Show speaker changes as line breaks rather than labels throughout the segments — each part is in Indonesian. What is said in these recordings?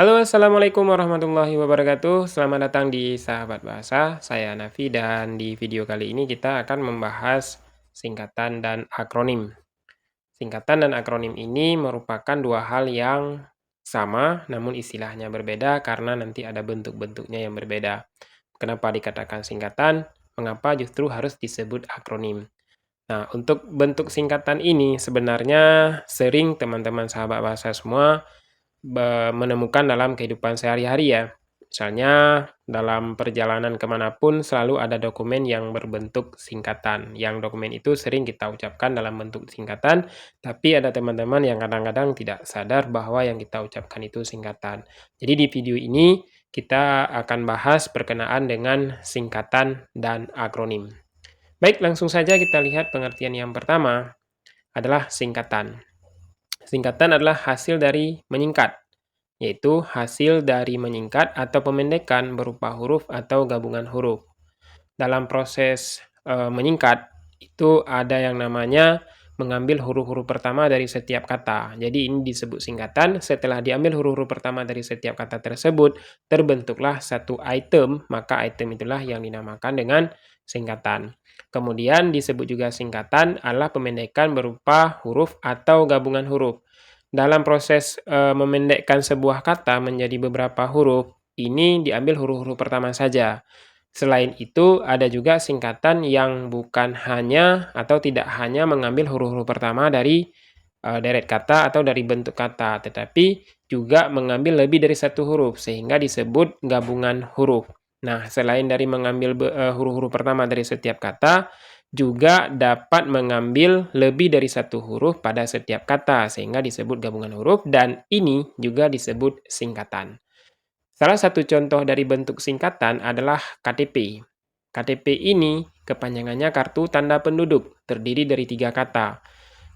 Halo, assalamualaikum warahmatullahi wabarakatuh. Selamat datang di Sahabat Bahasa. Saya Nafi, dan di video kali ini kita akan membahas singkatan dan akronim. Singkatan dan akronim ini merupakan dua hal yang sama, namun istilahnya berbeda karena nanti ada bentuk-bentuknya yang berbeda. Kenapa dikatakan singkatan? Mengapa justru harus disebut akronim? Nah, untuk bentuk singkatan ini sebenarnya sering teman-teman sahabat bahasa semua menemukan dalam kehidupan sehari-hari ya. Misalnya dalam perjalanan kemanapun selalu ada dokumen yang berbentuk singkatan. Yang dokumen itu sering kita ucapkan dalam bentuk singkatan, tapi ada teman-teman yang kadang-kadang tidak sadar bahwa yang kita ucapkan itu singkatan. Jadi di video ini kita akan bahas berkenaan dengan singkatan dan akronim. Baik, langsung saja kita lihat pengertian yang pertama adalah singkatan. Singkatan adalah hasil dari menyingkat, yaitu hasil dari menyingkat atau pemendekan berupa huruf atau gabungan huruf. Dalam proses menyingkat, itu ada yang namanya mengambil huruf-huruf pertama dari setiap kata. Jadi ini disebut singkatan. Setelah diambil huruf-huruf pertama dari setiap kata tersebut, terbentuklah satu item, maka item itulah yang dinamakan dengan singkatan. Kemudian disebut juga singkatan adalah pemendekan berupa huruf atau gabungan huruf. Dalam proses memendekkan sebuah kata menjadi beberapa huruf, ini diambil huruf-huruf pertama saja. Selain itu, ada juga singkatan yang bukan hanya atau tidak hanya mengambil huruf-huruf pertama dari deret kata atau dari bentuk kata, tetapi juga mengambil lebih dari satu huruf, sehingga disebut gabungan huruf. Nah, selain dari mengambil huruf-huruf pertama dari setiap kata, juga dapat mengambil lebih dari satu huruf pada setiap kata, sehingga disebut gabungan huruf, dan ini juga disebut singkatan. Salah satu contoh dari bentuk singkatan adalah KTP. KTP ini kepanjangannya kartu tanda penduduk, terdiri dari 3 kata.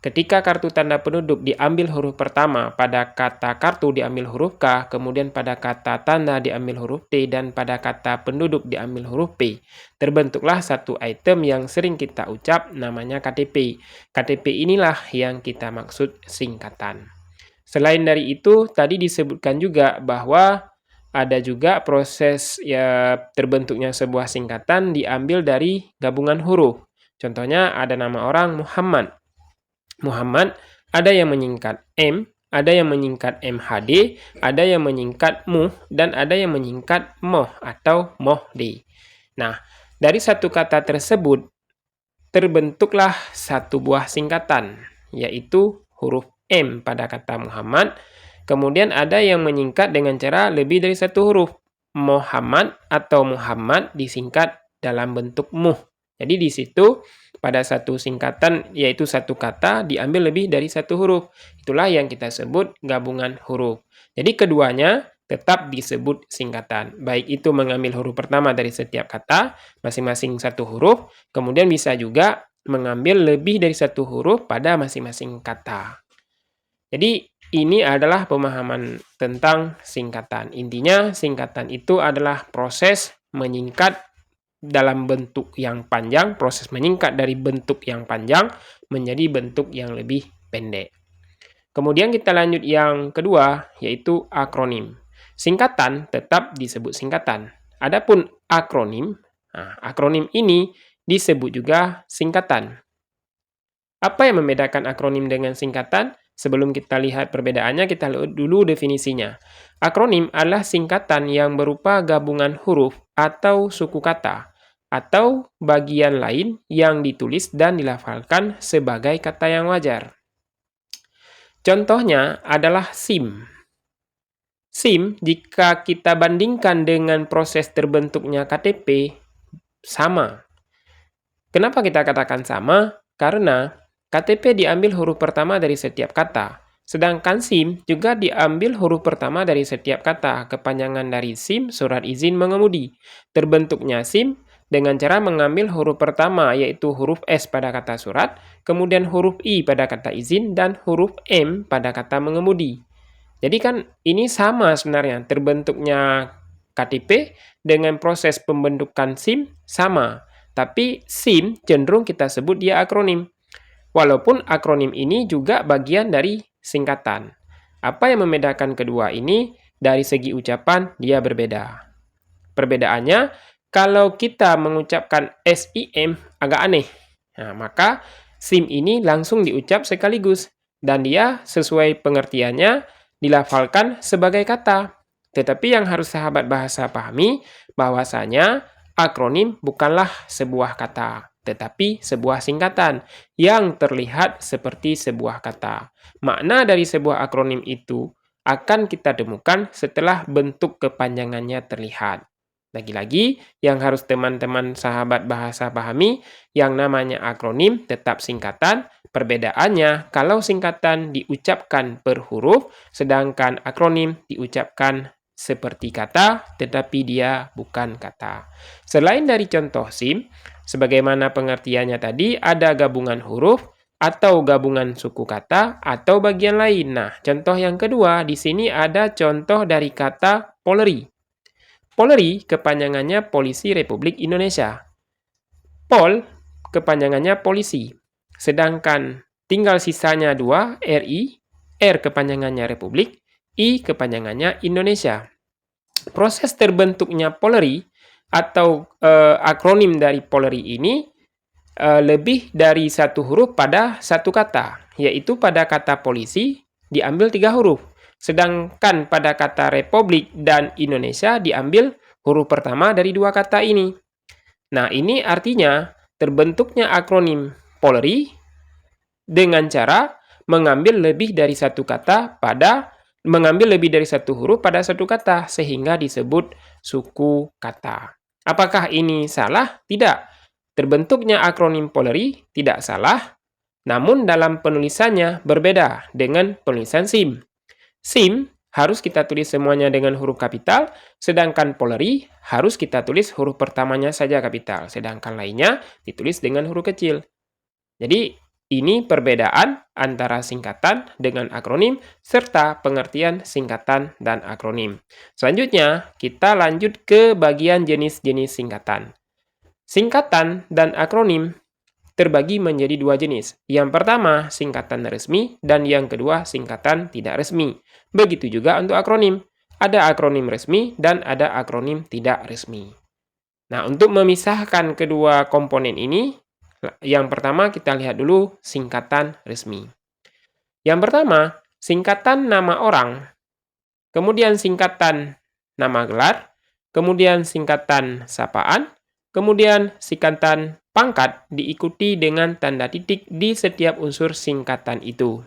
Ketika kartu tanda penduduk diambil huruf pertama, pada kata kartu diambil huruf K, kemudian pada kata tanda diambil huruf T, dan pada kata penduduk diambil huruf P. Terbentuklah satu item yang sering kita ucap namanya KTP. KTP inilah yang kita maksud singkatan. Selain dari itu, tadi disebutkan juga bahwa ada juga proses ya terbentuknya sebuah singkatan diambil dari gabungan huruf. Contohnya ada nama orang Muhammad. Muhammad ada yang menyingkat M, ada yang menyingkat MHD, ada yang menyingkat Muh, dan ada yang menyingkat Moh atau Mohd. Nah, dari satu kata tersebut terbentuklah satu buah singkatan, yaitu huruf M pada kata Muhammad. Kemudian ada yang menyingkat dengan cara lebih dari satu huruf. Muhammad atau Muhammad disingkat dalam bentuk Muh. Jadi di situ pada satu singkatan, yaitu satu kata, diambil lebih dari satu huruf. Itulah yang kita sebut gabungan huruf. Jadi keduanya tetap disebut singkatan. Baik itu mengambil huruf pertama dari setiap kata, masing-masing satu huruf, kemudian bisa juga mengambil lebih dari satu huruf pada masing-masing kata. Jadi ini adalah pemahaman tentang singkatan. Intinya singkatan itu adalah proses menyingkat dalam bentuk yang panjang, proses menyingkat dari bentuk yang panjang menjadi bentuk yang lebih pendek. Kemudian kita lanjut yang kedua, yaitu akronim. Singkatan tetap disebut singkatan. Adapun akronim, akronim ini disebut juga singkatan. Apa yang membedakan akronim dengan singkatan? Sebelum kita lihat perbedaannya, kita lihat dulu definisinya. Akronim adalah singkatan yang berupa gabungan huruf atau suku kata, atau bagian lain yang ditulis dan dilafalkan sebagai kata yang wajar. Contohnya adalah SIM. SIM, jika kita bandingkan dengan proses terbentuknya KTP, sama. Kenapa kita katakan sama? Karena KTP diambil huruf pertama dari setiap kata. Sedangkan SIM juga diambil huruf pertama dari setiap kata. Kepanjangan dari SIM, surat izin mengemudi. Terbentuknya SIM dengan cara mengambil huruf pertama, yaitu huruf S pada kata surat, kemudian huruf I pada kata izin, dan huruf M pada kata mengemudi. Jadi kan ini sama sebenarnya, terbentuknya KTP dengan proses pembentukan SIM sama. Tapi SIM cenderung kita sebut dia akronim. Walaupun akronim ini juga bagian dari singkatan. Apa yang membedakan kedua ini? dari segi ucapan dia berbeda. Perbedaannya, kalau kita mengucapkan SIM agak aneh. Nah, maka SIM ini langsung diucap sekaligus dan dia sesuai pengertiannya dilafalkan sebagai kata. Tetapi yang harus sahabat bahasa pahami bahwasanya akronim bukanlah sebuah kata, tetapi sebuah singkatan yang terlihat seperti sebuah kata. Makna dari sebuah akronim itu akan kita temukan setelah bentuk kepanjangannya terlihat. Lagi-lagi, yang harus teman-teman sahabat bahasa pahami, yang namanya akronim tetap singkatan. Perbedaannya, kalau singkatan diucapkan per huruf, sedangkan akronim diucapkan seperti kata, tetapi dia bukan kata. Selain dari contoh SIM, sebagaimana pengertiannya tadi, ada gabungan huruf, atau gabungan suku kata, atau bagian lain. Nah, contoh yang kedua, di sini ada contoh dari kata Polri. Polri kepanjangannya Polisi Republik Indonesia. Pol kepanjangannya polisi. Sedangkan tinggal sisanya dua, RI, R kepanjangannya Republik, I kepanjangannya Indonesia. Proses terbentuknya Polri atau akronim dari Polri ini lebih dari satu huruf pada satu kata, yaitu pada kata polisi diambil 3 huruf. Sedangkan pada kata Republik dan Indonesia diambil huruf pertama dari 2 kata ini. Nah, ini artinya terbentuknya akronim Polri dengan cara mengambil lebih dari satu huruf pada satu kata sehingga disebut suku kata. Apakah ini salah? Tidak. Terbentuknya akronim Polri tidak salah, namun dalam penulisannya berbeda dengan penulisan SIM. SIM harus kita tulis semuanya dengan huruf kapital, sedangkan Polri harus kita tulis huruf pertamanya saja kapital, sedangkan lainnya ditulis dengan huruf kecil. Jadi, ini perbedaan antara singkatan dengan akronim, serta pengertian singkatan dan akronim. Selanjutnya, kita lanjut ke bagian jenis-jenis singkatan. Singkatan dan akronim terbagi menjadi 2 jenis. Yang pertama, singkatan resmi, dan yang kedua, singkatan tidak resmi. Begitu juga untuk akronim. Ada akronim resmi dan ada akronim tidak resmi. Nah, untuk memisahkan kedua komponen ini, yang pertama kita lihat dulu singkatan resmi. Yang pertama, singkatan nama orang, kemudian singkatan nama gelar, kemudian singkatan sapaan, kemudian singkatan pangkat diikuti dengan tanda titik di setiap unsur singkatan itu.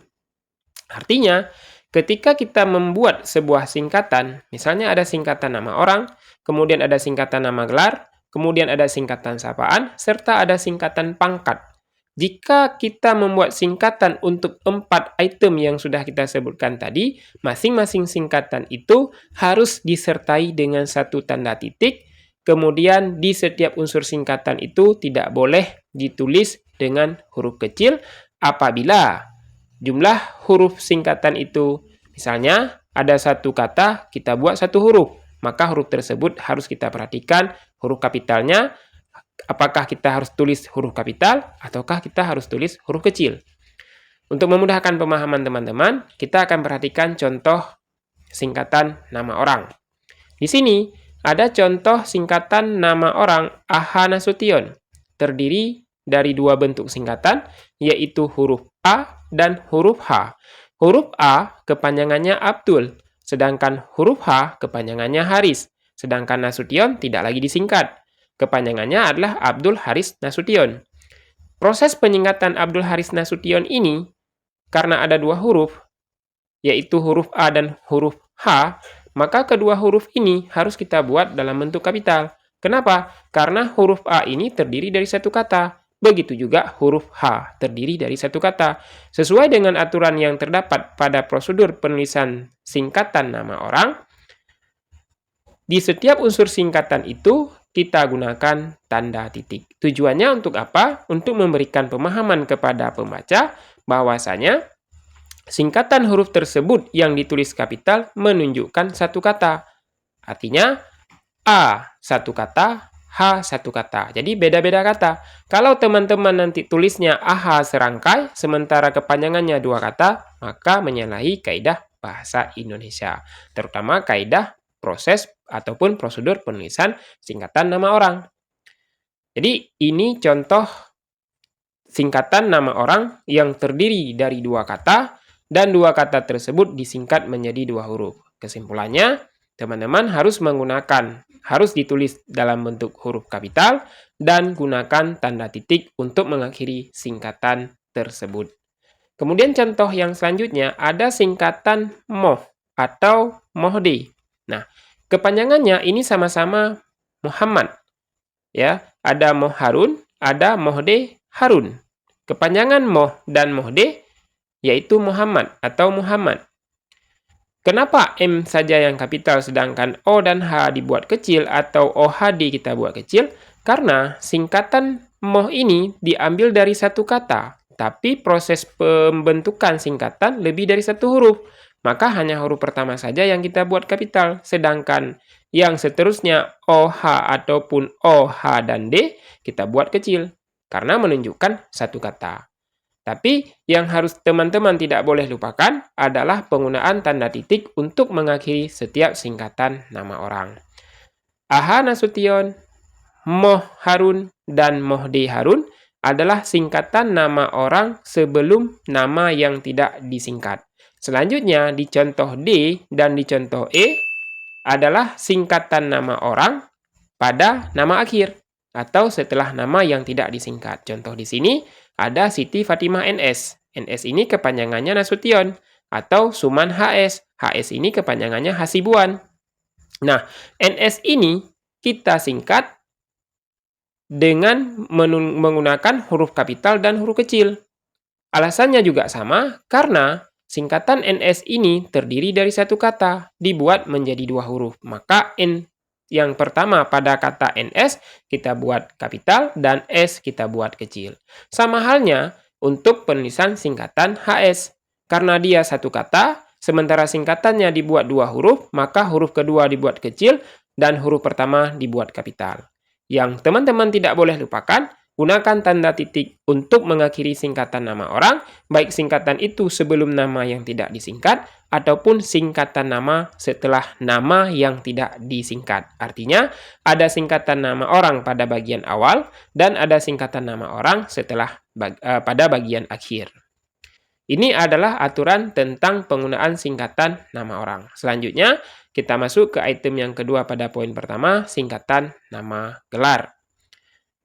Artinya, ketika kita membuat sebuah singkatan, misalnya ada singkatan nama orang, kemudian ada singkatan nama gelar, kemudian ada singkatan sapaan, serta ada singkatan pangkat. Jika kita membuat singkatan untuk 4 item yang sudah kita sebutkan tadi, masing-masing singkatan itu harus disertai dengan satu tanda titik. Kemudian di setiap unsur singkatan itu tidak boleh ditulis dengan huruf kecil apabila jumlah huruf singkatan itu, misalnya ada satu kata kita buat satu huruf, maka huruf tersebut harus kita perhatikan huruf kapitalnya, apakah kita harus tulis huruf kapital ataukah kita harus tulis huruf kecil. Untuk memudahkan pemahaman teman-teman, kita akan perhatikan contoh singkatan nama orang. Di sini ada contoh singkatan nama orang Aha Nasution, terdiri dari 2 bentuk singkatan, yaitu huruf A dan huruf H. Huruf A kepanjangannya Abdul, sedangkan huruf H kepanjangannya Haris, sedangkan Nasution tidak lagi disingkat. Kepanjangannya adalah Abdul Haris Nasution. Proses penyingkatan Abdul Haris Nasution ini, karena ada 2 huruf, yaitu huruf A dan huruf H, maka kedua huruf ini harus kita buat dalam bentuk kapital. Kenapa? Karena huruf A ini terdiri dari satu kata. Begitu juga huruf H terdiri dari satu kata. Sesuai dengan aturan yang terdapat pada prosedur penulisan singkatan nama orang, di setiap unsur singkatan itu kita gunakan tanda titik. Tujuannya untuk apa? Untuk memberikan pemahaman kepada pembaca bahwasanya singkatan huruf tersebut yang ditulis kapital menunjukkan satu kata. Artinya, A satu kata, H satu kata. Jadi beda-beda kata. Kalau teman-teman nanti tulisnya AH serangkai, sementara kepanjangannya 2 kata, maka menyalahi kaidah bahasa Indonesia, terutama kaidah proses ataupun prosedur penulisan singkatan nama orang. Jadi ini contoh singkatan nama orang yang terdiri dari dua kata dan dua kata tersebut disingkat menjadi dua huruf. Kesimpulannya, teman-teman harus ditulis dalam bentuk huruf kapital dan gunakan tanda titik untuk mengakhiri singkatan tersebut. Kemudian contoh yang selanjutnya ada singkatan moh atau mohde. Nah, kepanjangannya ini sama-sama Muhammad. Ya, ada moh Harun, ada mohde Harun. Kepanjangan moh dan mohde yaitu Muhammad atau Muhammad. Kenapa M saja yang kapital sedangkan O dan H dibuat kecil atau OHD kita buat kecil? Karena singkatan moh ini diambil dari satu kata, tapi proses pembentukan singkatan lebih dari satu huruf. Maka hanya huruf pertama saja yang kita buat kapital, sedangkan yang seterusnya OH ataupun OH dan D kita buat kecil, karena menunjukkan satu kata. Tapi yang harus teman-teman tidak boleh lupakan adalah penggunaan tanda titik untuk mengakhiri setiap singkatan nama orang. Aha Nasution, Moh Harun, dan Mohde Harun adalah singkatan nama orang sebelum nama yang tidak disingkat. Selanjutnya di contoh D dan di contoh E adalah singkatan nama orang pada nama akhir atau setelah nama yang tidak disingkat. Contoh di sini ada Siti Fatimah NS. NS ini kepanjangannya Nasution atau Suman HS. HS ini kepanjangannya Hasibuan. Nah, NS ini kita singkat dengan menggunakan huruf kapital dan huruf kecil. Alasannya juga sama karena singkatan NS ini terdiri dari satu kata, dibuat menjadi dua huruf. Maka N yang pertama pada kata NS kita buat kapital dan S kita buat kecil. Sama halnya untuk penulisan singkatan HS. Karena dia satu kata, sementara singkatannya dibuat dua huruf, maka huruf kedua dibuat kecil dan huruf pertama dibuat kapital. Yang teman-teman tidak boleh lupakan, gunakan tanda titik untuk mengakhiri singkatan nama orang, baik singkatan itu sebelum nama yang tidak disingkat, ataupun singkatan nama setelah nama yang tidak disingkat. Artinya, ada singkatan nama orang pada bagian awal, dan ada singkatan nama orang setelah pada bagian akhir. Ini adalah aturan tentang penggunaan singkatan nama orang. Selanjutnya, kita masuk ke item yang kedua pada poin pertama, singkatan nama gelar.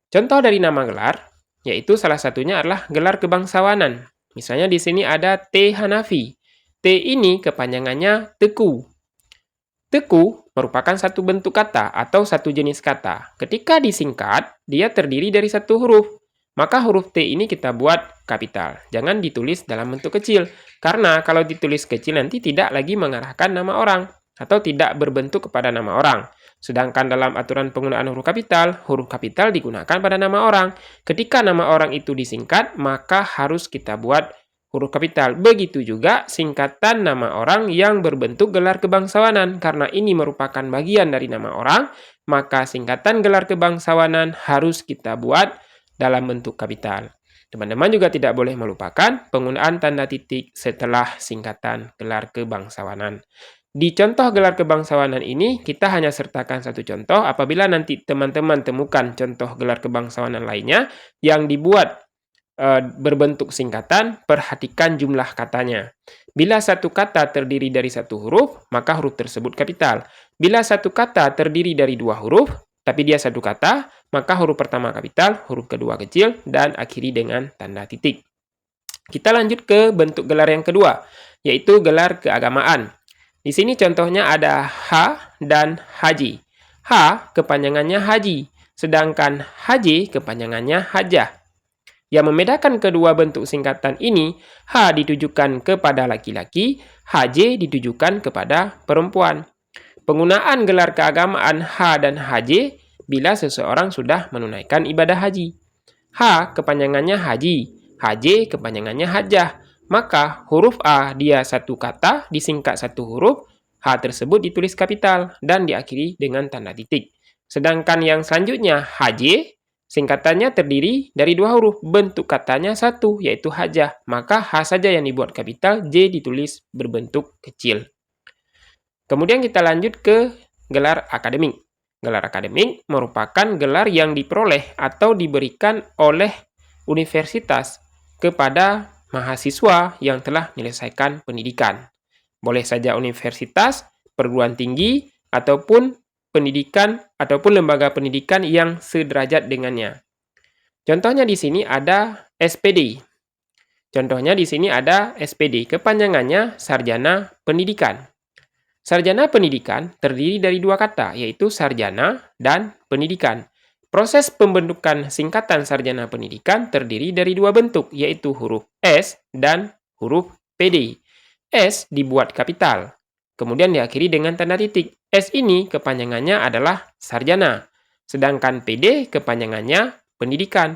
Contoh dari nama gelar, yaitu salah satunya adalah gelar kebangsawanan. Misalnya di sini ada T. Hanafi. T ini kepanjangannya Teku. Teku merupakan satu bentuk kata atau satu jenis kata. Ketika disingkat, dia terdiri dari satu huruf. Maka huruf T ini kita buat kapital. Jangan ditulis dalam bentuk kecil. Karena kalau ditulis kecil nanti tidak lagi mengarahkan nama orang atau tidak berbentuk kepada nama orang. Sedangkan dalam aturan penggunaan huruf kapital digunakan pada nama orang. Ketika nama orang itu disingkat, maka harus kita buat huruf kapital. Begitu juga singkatan nama orang yang berbentuk gelar kebangsawanan. Karena ini merupakan bagian dari nama orang, maka singkatan gelar kebangsawanan harus kita buat dalam bentuk kapital. Teman-teman juga tidak boleh melupakan penggunaan tanda titik setelah singkatan gelar kebangsawanan. Di contoh gelar kebangsawanan ini, kita hanya sertakan satu contoh. Apabila nanti teman-teman temukan contoh gelar kebangsawanan lainnya yang dibuat berbentuk singkatan, perhatikan jumlah katanya. Bila satu kata terdiri dari satu huruf, maka huruf tersebut kapital. Bila satu kata terdiri dari dua huruf, tapi dia satu kata, maka huruf pertama kapital, huruf kedua kecil, dan akhiri dengan tanda titik. Kita lanjut ke bentuk gelar yang kedua, yaitu gelar keagamaan. Di sini contohnya ada H dan Haji. H kepanjangannya Haji, sedangkan Haji kepanjangannya Hajah. Yang membedakan kedua bentuk singkatan ini, H ditujukan kepada laki-laki, HJ ditujukan kepada perempuan. Penggunaan gelar keagamaan H dan HJ bila seseorang sudah menunaikan ibadah haji. H kepanjangannya Haji, HJ kepanjangannya Hajah. Maka huruf A dia satu kata disingkat satu huruf, H tersebut ditulis kapital dan diakhiri dengan tanda titik. Sedangkan yang selanjutnya HJ Singkatannya terdiri dari 2 huruf, bentuk katanya 1, yaitu hajah. Maka H saja yang dibuat kapital, J ditulis berbentuk kecil. Kemudian kita lanjut ke gelar akademik. Gelar akademik merupakan gelar yang diperoleh atau diberikan oleh universitas kepada mahasiswa yang telah menyelesaikan pendidikan. Boleh saja universitas, perguruan tinggi, ataupun pendidikan ataupun lembaga pendidikan yang sederajat dengannya. Contohnya di sini ada SPD. Kepanjangannya Sarjana Pendidikan. Sarjana pendidikan terdiri dari 2 kata, yaitu sarjana dan pendidikan. Proses pembentukan singkatan sarjana pendidikan terdiri dari 2 bentuk, yaitu huruf S dan huruf PD. S dibuat kapital, kemudian diakhiri dengan tanda titik. S ini kepanjangannya adalah sarjana, sedangkan PD kepanjangannya pendidikan.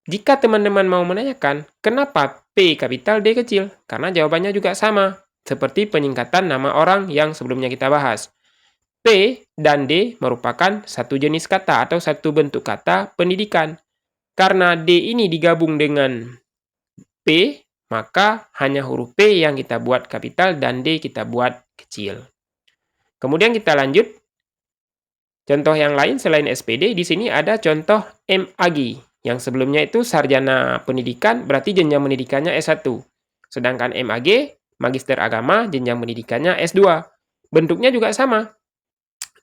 Jika teman-teman mau menanyakan, kenapa P kapital D kecil? Karena jawabannya juga sama, seperti penyingkatan nama orang yang sebelumnya kita bahas. P dan D merupakan satu jenis kata atau satu bentuk kata pendidikan. Karena D ini digabung dengan P, maka hanya huruf P yang kita buat kapital dan D kita buat kecil. Kemudian kita lanjut. Contoh yang lain selain SPD, di sini ada contoh MAG. Yang sebelumnya itu sarjana pendidikan, berarti jenjang pendidikannya S1. Sedangkan MAG, magister agama, jenjang pendidikannya S2. Bentuknya juga sama.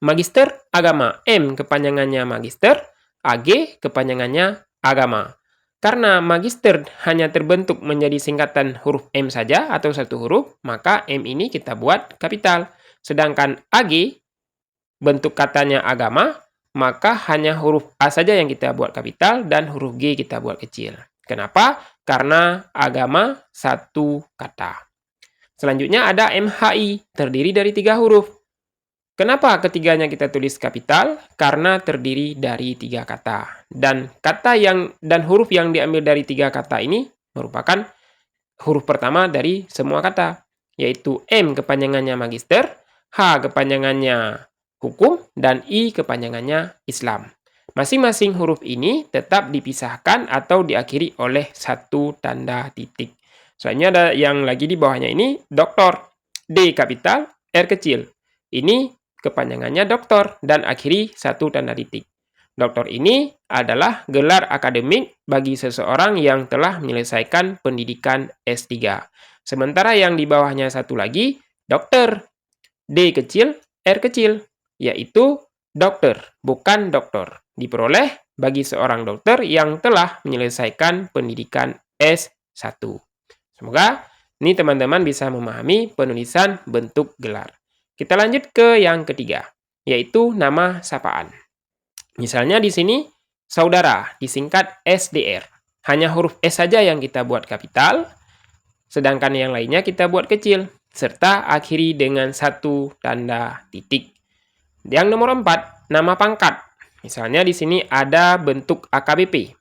Magister agama, M kepanjangannya magister, AG kepanjangannya agama. Karena magister hanya terbentuk menjadi singkatan huruf M saja atau satu huruf, maka M ini kita buat kapital. Sedangkan AG, bentuk katanya agama, maka hanya huruf A saja yang kita buat kapital dan huruf G kita buat kecil. Kenapa? Karena agama satu kata. Selanjutnya ada MHI, terdiri dari 3 huruf. Kenapa ketiganya kita tulis kapital? Karena terdiri dari 3 kata. Dan huruf yang diambil dari 3 kata ini merupakan huruf pertama dari semua kata, yaitu M kepanjangannya magister, H kepanjangannya hukum, dan I kepanjangannya Islam. Masing-masing huruf ini tetap dipisahkan atau diakhiri oleh satu tanda titik. Soalnya ada yang lagi di bawahnya ini, doktor, D kapital, R kecil. Ini kepanjangannya doktor dan akhiri satu tanda titik. Doktor ini adalah gelar akademik bagi seseorang yang telah menyelesaikan pendidikan S3. Sementara yang di bawahnya satu lagi, dokter, D kecil, R kecil, yaitu dokter, bukan doktor. Diperoleh bagi seorang dokter yang telah menyelesaikan pendidikan S1. Semoga ini teman-teman bisa memahami penulisan bentuk gelar. Kita lanjut ke yang ketiga, yaitu nama sapaan. Misalnya di sini, saudara disingkat SDR. Hanya huruf S saja yang kita buat kapital, sedangkan yang lainnya kita buat kecil, serta akhiri dengan satu tanda titik. Yang nomor 4, nama pangkat. Misalnya di sini ada bentuk AKBP.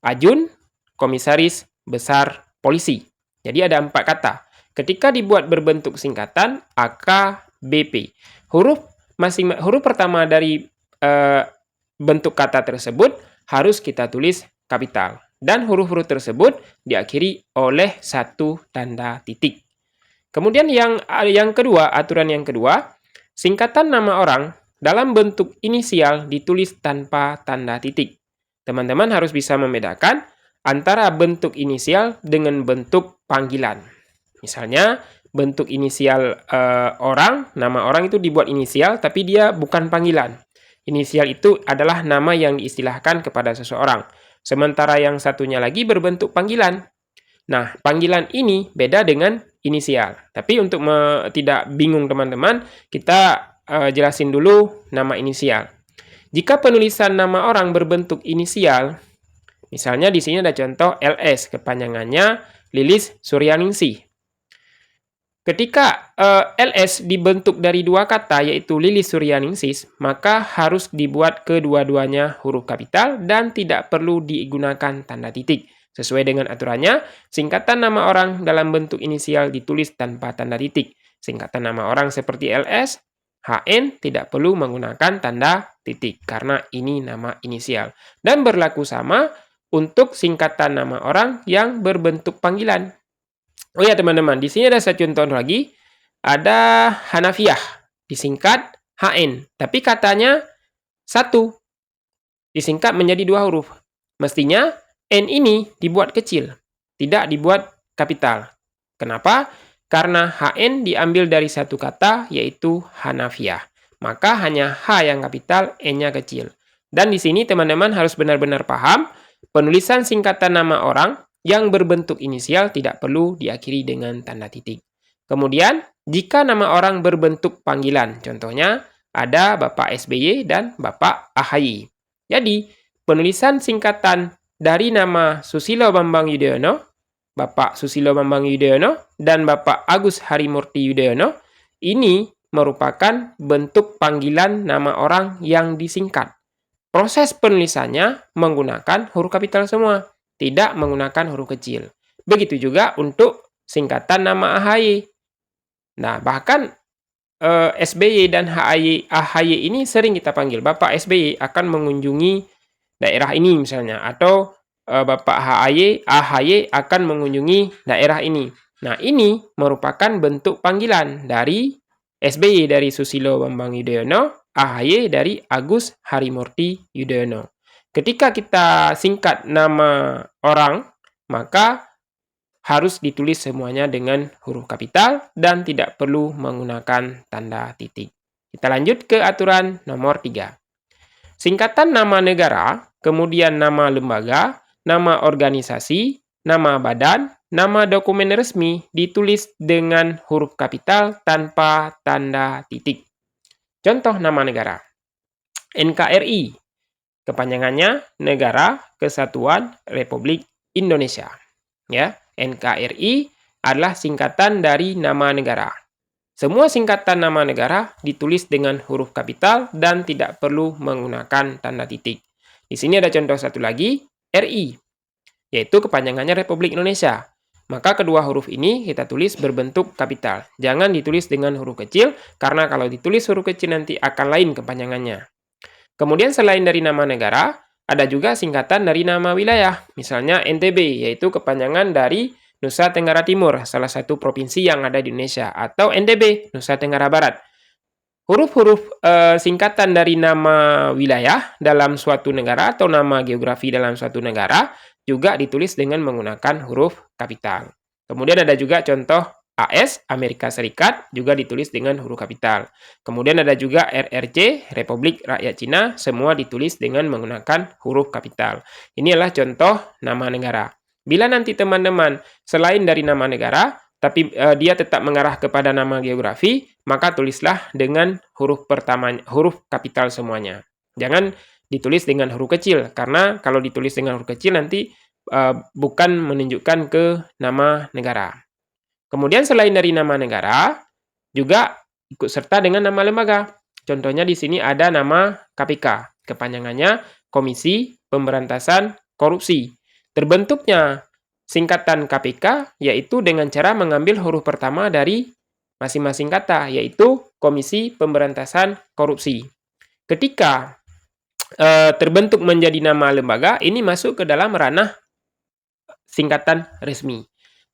Ajun, komisaris besar polisi. Jadi ada 4 kata. Ketika dibuat berbentuk singkatan AKBP, huruf pertama dari bentuk kata tersebut harus kita tulis kapital. Dan huruf-huruf tersebut diakhiri oleh satu tanda titik. Kemudian aturan yang kedua, singkatan nama orang dalam bentuk inisial ditulis tanpa tanda titik. Teman-teman harus bisa membedakan antara bentuk inisial dengan bentuk panggilan. Misalnya, bentuk inisial nama orang itu dibuat inisial, tapi dia bukan panggilan. Inisial itu adalah nama yang diistilahkan kepada seseorang. Sementara yang satunya lagi berbentuk panggilan. Nah, panggilan ini beda dengan inisial. Tapi untuk tidak bingung teman-teman, kita jelasin dulu nama inisial. Jika penulisan nama orang berbentuk inisial, misalnya di sini ada contoh LS, kepanjangannya Lilis Suryaningsih. Ketika LS dibentuk dari 2 kata, yaitu Lilis Suryaningsih, maka harus dibuat kedua-duanya huruf kapital dan tidak perlu digunakan tanda titik. Sesuai dengan aturannya, singkatan nama orang dalam bentuk inisial ditulis tanpa tanda titik. Singkatan nama orang seperti LS, HN tidak perlu menggunakan tanda titik karena ini nama inisial. Dan berlaku sama untuk singkatan nama orang yang berbentuk panggilan. Oh ya teman-teman, di sini ada satu contoh lagi. Ada Hanafiah, disingkat HN, tapi katanya satu, disingkat menjadi 2 huruf. Mestinya N ini dibuat kecil, tidak dibuat kapital. Kenapa? Karena HN diambil dari satu kata, yaitu Hanafiah. Maka hanya H yang kapital, N-nya kecil. Dan di sini teman-teman harus benar-benar paham, penulisan singkatan nama orang yang berbentuk inisial tidak perlu diakhiri dengan tanda titik. Kemudian, jika nama orang berbentuk panggilan, contohnya ada Bapak SBY dan Bapak AHY. Jadi, penulisan singkatan dari nama Susilo Bambang Yudhoyono, Bapak Susilo Bambang Yudhoyono, dan Bapak Agus Harimurti Yudhoyono, ini merupakan bentuk panggilan nama orang yang disingkat. Proses penulisannya menggunakan huruf kapital semua, tidak menggunakan huruf kecil. Begitu juga untuk singkatan nama AHY. Nah, bahkan SBY dan AHY ini sering kita panggil. Bapak SBY akan mengunjungi daerah ini misalnya, atau Bapak AHY akan mengunjungi daerah ini. Nah, ini merupakan bentuk panggilan dari SBY dari Susilo Bambang Yudhoyono, AHY dari Agus Harimurti Yudhoyono. Ketika kita singkat nama orang, maka harus ditulis semuanya dengan huruf kapital dan tidak perlu menggunakan tanda titik. Kita lanjut ke aturan nomor 3. Singkatan nama negara, kemudian nama lembaga, nama organisasi, nama badan, nama dokumen resmi ditulis dengan huruf kapital tanpa tanda titik. Contoh nama negara. NKRI, kepanjangannya Negara Kesatuan Republik Indonesia. Ya, NKRI adalah singkatan dari nama negara. Semua singkatan nama negara ditulis dengan huruf kapital dan tidak perlu menggunakan tanda titik. Di sini ada contoh satu lagi, RI, yaitu kepanjangannya Republik Indonesia. Maka kedua huruf ini kita tulis berbentuk kapital. Jangan ditulis dengan huruf kecil, karena kalau ditulis huruf kecil nanti akan lain kepanjangannya. Kemudian selain dari nama negara, ada juga singkatan dari nama wilayah, misalnya NTB, yaitu kepanjangan dari Nusa Tenggara Timur, salah satu provinsi yang ada di Indonesia, atau NTB, Nusa Tenggara Barat. Huruf-huruf singkatan dari nama wilayah dalam suatu negara atau nama geografi dalam suatu negara juga ditulis dengan menggunakan huruf kapital. Kemudian ada juga contoh AS, Amerika Serikat, juga ditulis dengan huruf kapital. Kemudian ada juga RRC, Republik Rakyat Cina, semua ditulis dengan menggunakan huruf kapital. Ini adalah contoh nama negara. Bila nanti teman-teman selain dari nama negara, tapi dia tetap mengarah kepada nama geografi, maka tulislah dengan huruf pertama, huruf kapital semuanya. Jangan ditulis dengan huruf kecil, karena kalau ditulis dengan huruf kecil nanti bukan menunjukkan ke nama negara. Kemudian selain dari nama negara, juga ikut serta dengan nama lembaga. Contohnya di sini ada nama KPK, kepanjangannya Komisi Pemberantasan Korupsi. Terbentuknya singkatan KPK yaitu dengan cara mengambil huruf pertama dari masing-masing kata, yaitu Komisi Pemberantasan Korupsi. Ketika terbentuk menjadi nama lembaga, ini masuk ke dalam ranah singkatan resmi.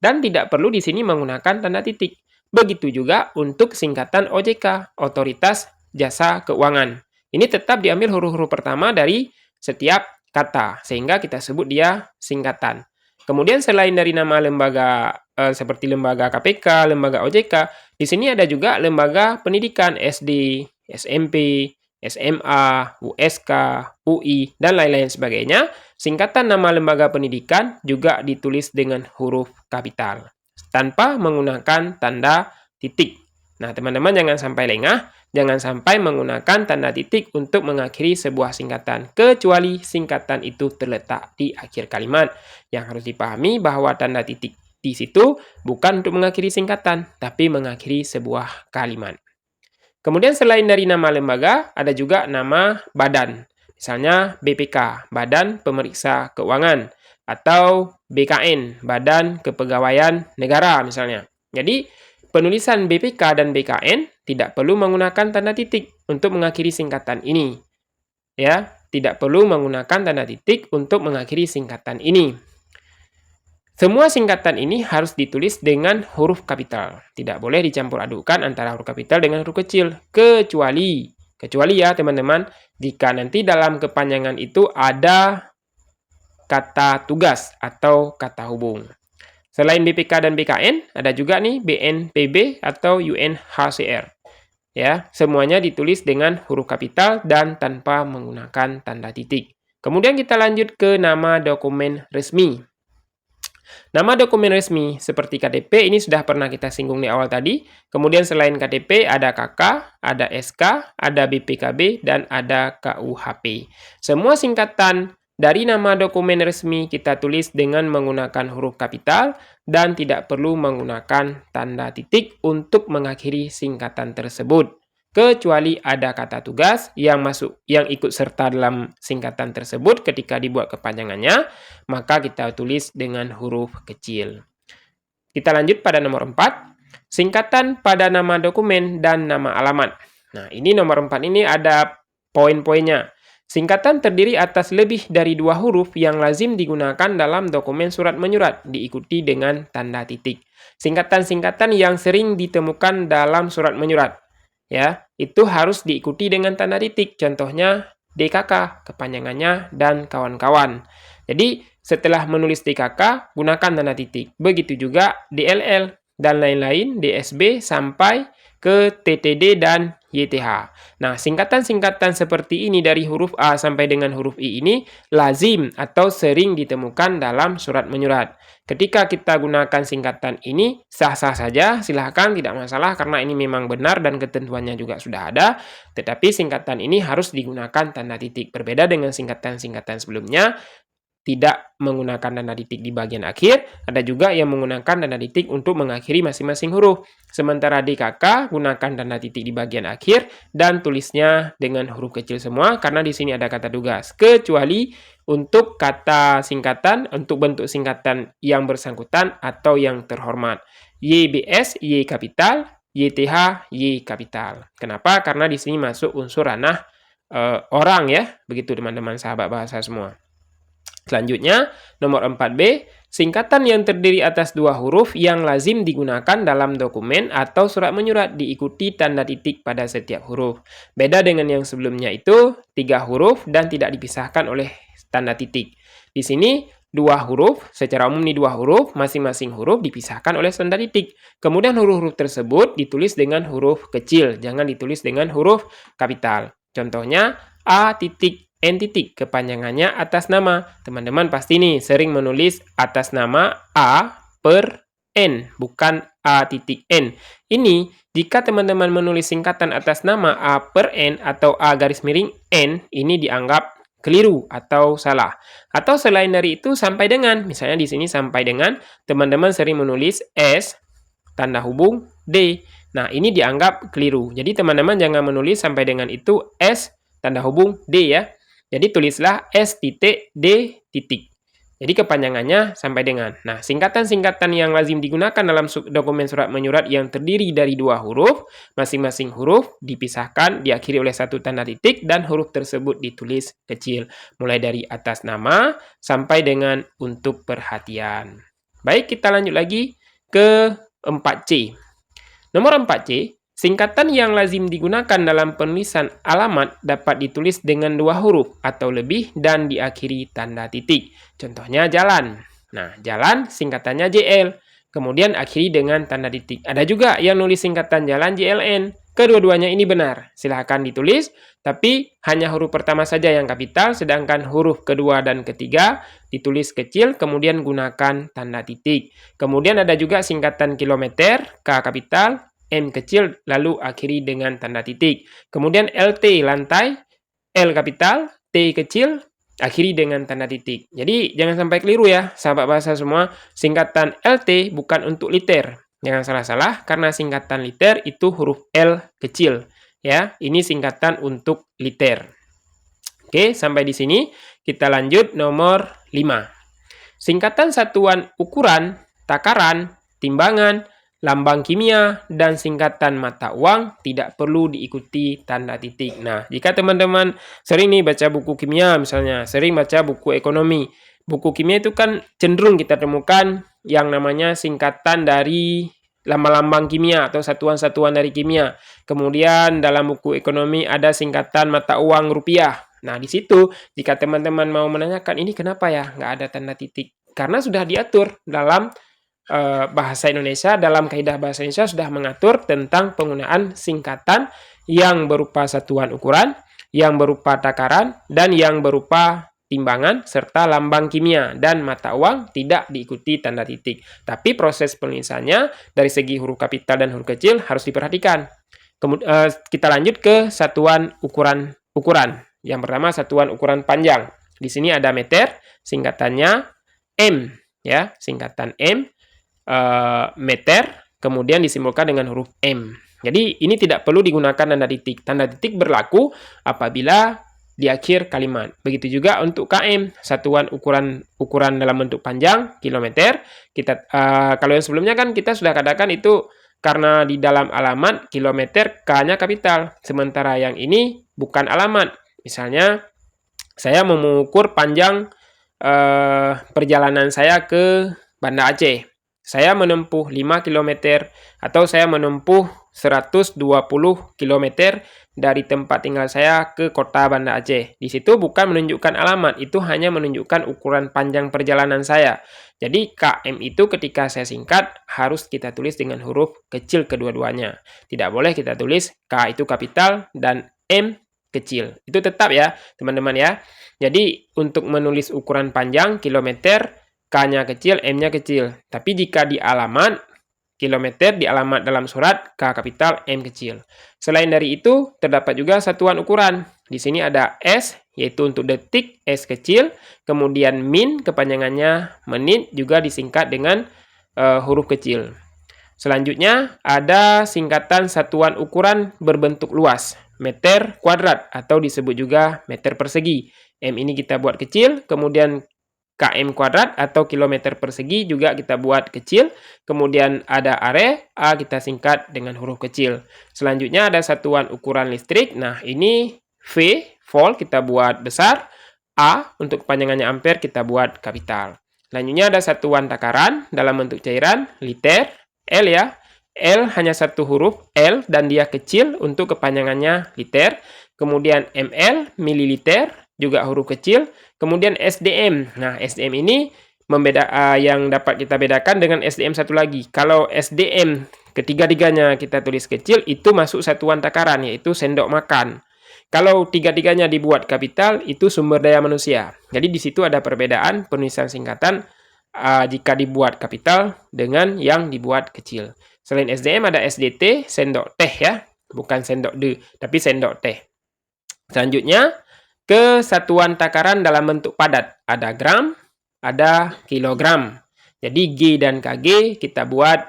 Dan tidak perlu di sini menggunakan tanda titik. Begitu juga untuk singkatan OJK, Otoritas Jasa Keuangan. Ini tetap diambil huruf-huruf pertama dari setiap kata, sehingga kita sebut dia singkatan. Kemudian selain dari nama lembaga seperti lembaga KPK, lembaga OJK, di sini ada juga lembaga pendidikan SD, SMP, SMA, USK, UI, dan lain-lain sebagainya. Singkatan nama lembaga pendidikan juga ditulis dengan huruf kapital, tanpa menggunakan tanda titik. Nah, teman-teman jangan sampai lengah, jangan sampai menggunakan tanda titik untuk mengakhiri sebuah singkatan, kecuali singkatan itu terletak di akhir kalimat. Yang harus dipahami bahwa tanda titik di situ bukan untuk mengakhiri singkatan, tapi mengakhiri sebuah kalimat. Kemudian selain dari nama lembaga, ada juga nama badan. Misalnya BPK, Badan Pemeriksa Keuangan, atau BKN, Badan Kepegawaian Negara misalnya. Jadi, penulisan BPK dan BKN tidak perlu menggunakan tanda titik untuk mengakhiri singkatan ini. Ya, tidak perlu menggunakan tanda titik untuk mengakhiri singkatan ini. Semua singkatan ini harus ditulis dengan huruf kapital. Tidak boleh dicampur adukan antara huruf kapital dengan huruf kecil. Kecuali ya teman-teman, jika nanti dalam kepanjangan itu ada kata tugas atau kata hubung. Selain BPK dan BKN, ada juga nih BNPB atau UNHCR. Ya, semuanya ditulis dengan huruf kapital dan tanpa menggunakan tanda titik. Kemudian kita lanjut ke nama dokumen resmi. Nama dokumen resmi seperti KTP ini sudah pernah kita singgung di awal tadi. Kemudian selain KTP ada KK, ada SK, ada BPKB, dan ada KUHP. Semua singkatan dari nama dokumen resmi kita tulis dengan menggunakan huruf kapital dan tidak perlu menggunakan tanda titik untuk mengakhiri singkatan tersebut. Kecuali ada kata tugas yang ikut serta dalam singkatan tersebut ketika dibuat kepanjangannya, maka kita tulis dengan huruf kecil. Kita lanjut pada nomor 4, singkatan pada nama dokumen dan nama alamat. Nah, ini nomor 4 ini ada poin-poinnya. Singkatan terdiri atas lebih dari 2 huruf yang lazim digunakan dalam dokumen surat menyurat, diikuti dengan tanda titik. Singkatan-singkatan yang sering ditemukan dalam surat menyurat, ya, itu harus diikuti dengan tanda titik. Contohnya DKK, kepanjangannya, dan kawan-kawan. Jadi, setelah menulis DKK, gunakan tanda titik. Begitu juga DLL dan lain-lain, DSB sampai ke TTD dan YTH. Nah, singkatan-singkatan seperti ini dari huruf A sampai dengan huruf I ini lazim atau sering ditemukan dalam surat menyurat. Ketika kita gunakan singkatan ini, sah-sah saja, silahkan, tidak masalah, karena ini memang benar dan ketentuannya juga sudah ada, tetapi singkatan ini harus digunakan tanda titik. Berbeda dengan singkatan-singkatan sebelumnya, tidak menggunakan tanda titik di bagian akhir, ada juga yang menggunakan tanda titik untuk mengakhiri masing-masing huruf. Sementara DKK gunakan tanda titik di bagian akhir dan tulisnya dengan huruf kecil semua karena di sini ada kata tugas. Kecuali untuk kata singkatan, untuk bentuk singkatan yang bersangkutan atau yang terhormat. YBS, Y kapital, YTH, Y kapital. Kenapa? Karena di sini masuk unsur ranah orang ya. Begitu teman-teman sahabat bahasa semua. Selanjutnya, nomor 4B, singkatan yang terdiri atas 2 huruf yang lazim digunakan dalam dokumen atau surat menyurat diikuti tanda titik pada setiap huruf. Beda dengan yang sebelumnya itu 3 huruf dan tidak dipisahkan oleh tanda titik. Di sini 2 huruf, secara umum nih 2 huruf, masing-masing huruf dipisahkan oleh tanda titik. Kemudian huruf-huruf tersebut ditulis dengan huruf kecil, jangan ditulis dengan huruf kapital. Contohnya A titik N titik, kepanjangannya atas nama. Teman-teman pasti nih sering menulis atas nama A per N, bukan A titik N. Ini jika teman-teman menulis singkatan atas nama A per N atau A garis miring N, ini dianggap keliru atau salah. Atau selain dari itu sampai dengan, misalnya di sini sampai dengan, teman-teman sering menulis S, tanda hubung D. Nah, ini dianggap keliru. Jadi teman-teman jangan menulis sampai dengan itu S, tanda hubung D ya. Jadi tulislah S titik D titik. Jadi kepanjangannya sampai dengan. Nah, singkatan-singkatan yang lazim digunakan dalam dokumen surat menyurat yang terdiri dari 2 huruf, masing-masing huruf dipisahkan, diakhiri oleh 1 tanda titik, dan huruf tersebut ditulis kecil. Mulai dari atas nama sampai dengan untuk perhatian. Baik, kita lanjut lagi ke 4C. Nomor 4C, singkatan yang lazim digunakan dalam penulisan alamat dapat ditulis dengan 2 huruf atau lebih dan diakhiri tanda titik. Contohnya jalan. Nah, jalan singkatannya JL. Kemudian akhiri dengan tanda titik. Ada juga yang nulis singkatan jalan JLN. Kedua-duanya ini benar. Silahkan ditulis, tapi hanya huruf pertama saja yang kapital, sedangkan huruf kedua dan ketiga ditulis kecil, kemudian gunakan tanda titik. Kemudian ada juga singkatan kilometer, K kapital, M kecil, lalu akhiri dengan tanda titik. Kemudian LT, lantai, L kapital, T kecil, akhiri dengan tanda titik. Jadi, jangan sampai keliru ya, sahabat bahasa semua. Singkatan LT bukan untuk liter. Jangan salah-salah, karena singkatan liter itu huruf L kecil. Ya, ini singkatan untuk liter. Oke, sampai di sini. Kita lanjut nomor 5. Singkatan satuan ukuran, takaran, timbangan, lambang kimia dan singkatan mata uang tidak perlu diikuti tanda titik. Nah, jika teman-teman sering nih baca buku kimia misalnya, sering baca buku ekonomi. Buku kimia itu kan cenderung kita temukan yang namanya singkatan dari lambang-lambang kimia atau satuan-satuan dari kimia. Kemudian dalam buku ekonomi ada singkatan mata uang rupiah. Nah, di situ jika teman-teman mau menanyakan ini kenapa ya nggak ada tanda titik? Karena sudah diatur dalam bahasa Indonesia, dalam kaidah bahasa Indonesia sudah mengatur tentang penggunaan singkatan yang berupa satuan ukuran, yang berupa takaran, dan yang berupa timbangan, serta lambang kimia dan mata uang tidak diikuti tanda titik. Tapi proses penulisannya dari segi huruf kapital dan huruf kecil harus diperhatikan. Kemudian kita lanjut ke satuan ukuran. Yang pertama satuan ukuran panjang. Di sini ada meter, singkatannya M, ya, singkatan M. Meter, kemudian disimbolkan dengan huruf M. Jadi ini tidak perlu digunakan tanda titik. Tanda titik berlaku apabila di akhir kalimat. Begitu juga untuk km, satuan ukuran dalam bentuk panjang, kilometer. Kalau yang sebelumnya kan kita sudah katakan itu karena di dalam alamat kilometer K-nya kapital. Sementara yang ini bukan alamat. Misalnya saya mau mengukur panjang perjalanan saya ke Banda Aceh. Saya menempuh 5 km atau saya menempuh 120 km dari tempat tinggal saya ke kota Banda Aceh. Di situ bukan menunjukkan alamat, itu hanya menunjukkan ukuran panjang perjalanan saya. Jadi KM itu ketika saya singkat harus kita tulis dengan huruf kecil kedua-duanya. Tidak boleh kita tulis K itu kapital dan M kecil. Itu tetap ya, teman-teman ya. Jadi untuk menulis ukuran panjang kilometer, K-nya kecil, M-nya kecil. Tapi jika di alamat, kilometer di alamat dalam surat, K kapital, M kecil. Selain dari itu, terdapat juga satuan ukuran. Di sini ada S, yaitu untuk detik, S kecil. Kemudian min, kepanjangannya menit, juga disingkat dengan huruf kecil. Selanjutnya, ada singkatan satuan ukuran berbentuk luas. Meter kuadrat, atau disebut juga meter persegi. M ini kita buat kecil, kemudian km kuadrat atau kilometer persegi juga kita buat kecil. Kemudian ada are, A kita singkat dengan huruf kecil. Selanjutnya ada satuan ukuran listrik. Nah, ini V, volt kita buat besar. A untuk kepanjangannya ampere kita buat kapital. Selanjutnya ada satuan takaran dalam bentuk cairan, liter, L ya. L hanya satu huruf, L, dan dia kecil untuk kepanjangannya liter. Kemudian ml, mililiter, juga huruf kecil. Kemudian SDM. Nah, SDM ini yang dapat kita bedakan dengan SDM satu lagi. Kalau SDM ketiga-tiganya kita tulis kecil, itu masuk satuan takaran, yaitu sendok makan. Kalau tiga-tiganya dibuat kapital, itu sumber daya manusia. Jadi di situ ada perbedaan penulisan singkatan jika dibuat kapital dengan yang dibuat kecil. Selain SDM ada SDT, sendok teh ya. Bukan sendok de, tapi sendok teh. Selanjutnya, ke satuan takaran dalam bentuk padat. Ada gram, ada kilogram. Jadi G dan KG kita buat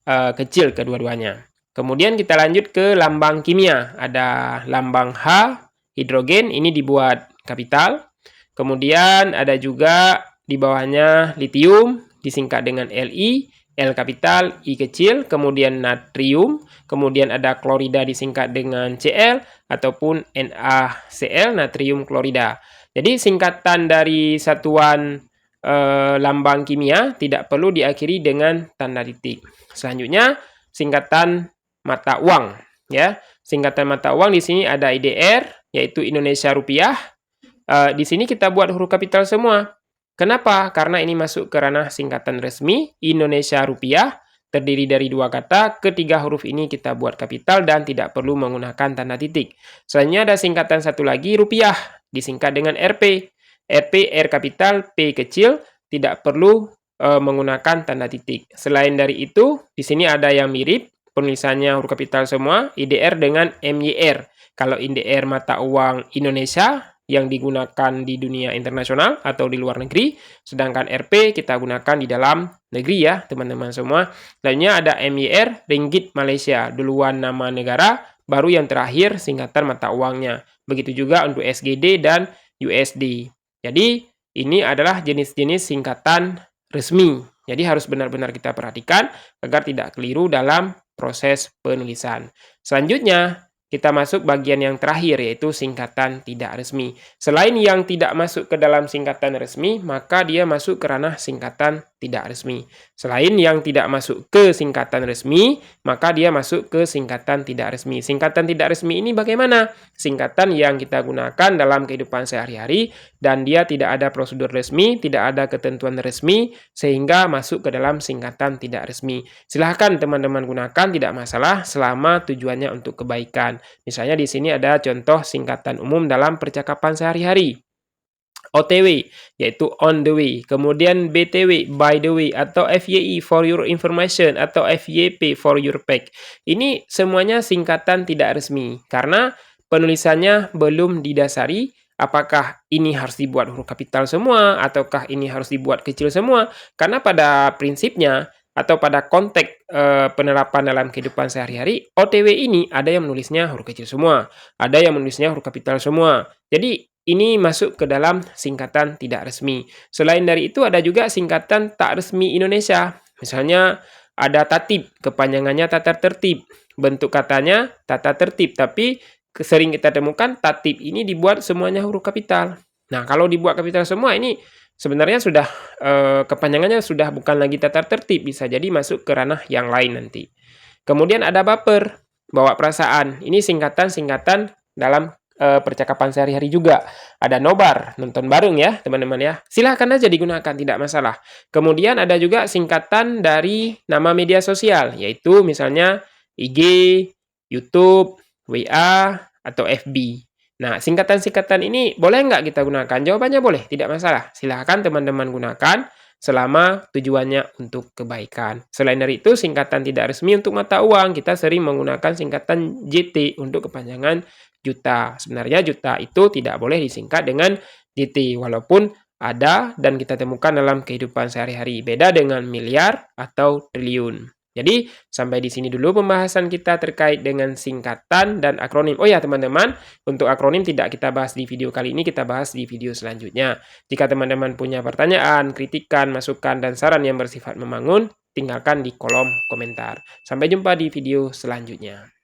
kecil kedua-duanya. Kemudian kita lanjut ke lambang kimia. Ada lambang H, hidrogen, ini dibuat kapital. Kemudian ada juga di bawahnya litium, disingkat dengan Li, L kapital, I kecil, kemudian natrium, kemudian ada klorida disingkat dengan Cl, ataupun NaCl, natrium klorida. Jadi singkatan dari satuan lambang kimia tidak perlu diakhiri dengan tanda titik. Selanjutnya singkatan mata uang ya. Singkatan mata uang di sini ada IDR yaitu Indonesia rupiah. Di sini kita buat huruf kapital semua. Kenapa? Karena ini masuk ke ranah singkatan resmi Indonesia rupiah, terdiri dari dua kata, ketiga huruf ini kita buat kapital dan tidak perlu menggunakan tanda titik. Selanjutnya ada singkatan satu lagi rupiah, disingkat dengan Rp. Rp, R kapital, P kecil, tidak perlu menggunakan tanda titik. Selain dari itu, di sini ada yang mirip, penulisannya huruf kapital semua, IDR dengan MYR. Kalau IDR mata uang Indonesia, yang digunakan di dunia internasional atau di luar negeri, sedangkan Rp kita gunakan di dalam negeri ya teman-teman semua. Selanjutnya ada MYR, Ringgit Malaysia, duluan nama negara, baru yang terakhir singkatan mata uangnya. Begitu juga untuk SGD dan USD. Jadi ini adalah jenis-jenis singkatan resmi Jadi harus benar-benar kita perhatikan agar tidak keliru dalam proses penulisan. Selanjutnya, kita masuk bagian yang terakhir yaitu singkatan tidak resmi. Selain yang tidak masuk ke dalam singkatan resmi, maka dia masuk ke ranah singkatan tidak resmi. Selain yang tidak masuk ke singkatan resmi, maka dia masuk ke singkatan tidak resmi. Singkatan tidak resmi ini bagaimana? Singkatan yang kita gunakan dalam kehidupan sehari-hari dan dia tidak ada prosedur resmi, tidak ada ketentuan resmi, sehingga masuk ke dalam singkatan tidak resmi. Silahkan teman-teman gunakan, tidak masalah selama tujuannya untuk kebaikan. Misalnya di sini ada contoh singkatan umum dalam percakapan sehari-hari. OTW, yaitu on the way. Kemudian BTW, by the way, atau FYI, for your information, atau FYP, for your pack. Ini semuanya singkatan tidak resmi, karena penulisannya belum didasari apakah ini harus dibuat huruf kapital semua, ataukah ini harus dibuat kecil semua. Karena pada prinsipnya, atau pada konteks penerapan dalam kehidupan sehari-hari, OTW ini ada yang menulisnya huruf kecil semua, ada yang menulisnya huruf kapital semua. Jadi, ini masuk ke dalam singkatan tidak resmi. Selain dari itu ada juga singkatan tak resmi Indonesia. Misalnya ada tatib, kepanjangannya tata tertib. Bentuk katanya tata tertib, tapi sering kita temukan tatib ini dibuat semuanya huruf kapital. Nah, kalau dibuat kapital semua ini sebenarnya sudah kepanjangannya sudah bukan lagi tata tertib, bisa jadi masuk ke ranah yang lain nanti. Kemudian ada baper, bawa perasaan. Ini singkatan-singkatan dalam percakapan sehari-hari juga. Ada nobar, nonton bareng ya teman-teman ya. Silahkan aja digunakan, tidak masalah. Kemudian ada juga singkatan dari nama media sosial, yaitu misalnya IG, YouTube, WA, atau FB. Nah, singkatan-singkatan ini boleh nggak kita gunakan? Jawabannya boleh, tidak masalah. Silahkan teman-teman gunakan selama tujuannya untuk kebaikan. Selain dari itu, singkatan tidak resmi untuk mata uang. Kita sering menggunakan singkatan JT untuk kepanjangan juta. Sebenarnya juta itu tidak boleh disingkat dengan JT, walaupun ada dan kita temukan dalam kehidupan sehari-hari. Beda dengan miliar atau triliun. Jadi, sampai di sini dulu pembahasan kita terkait dengan singkatan dan akronim. Oh ya, teman-teman, untuk akronim tidak kita bahas di video kali ini, kita bahas di video selanjutnya. Jika teman-teman punya pertanyaan, kritikan, masukan, dan saran yang bersifat membangun, tinggalkan di kolom komentar. Sampai jumpa di video selanjutnya.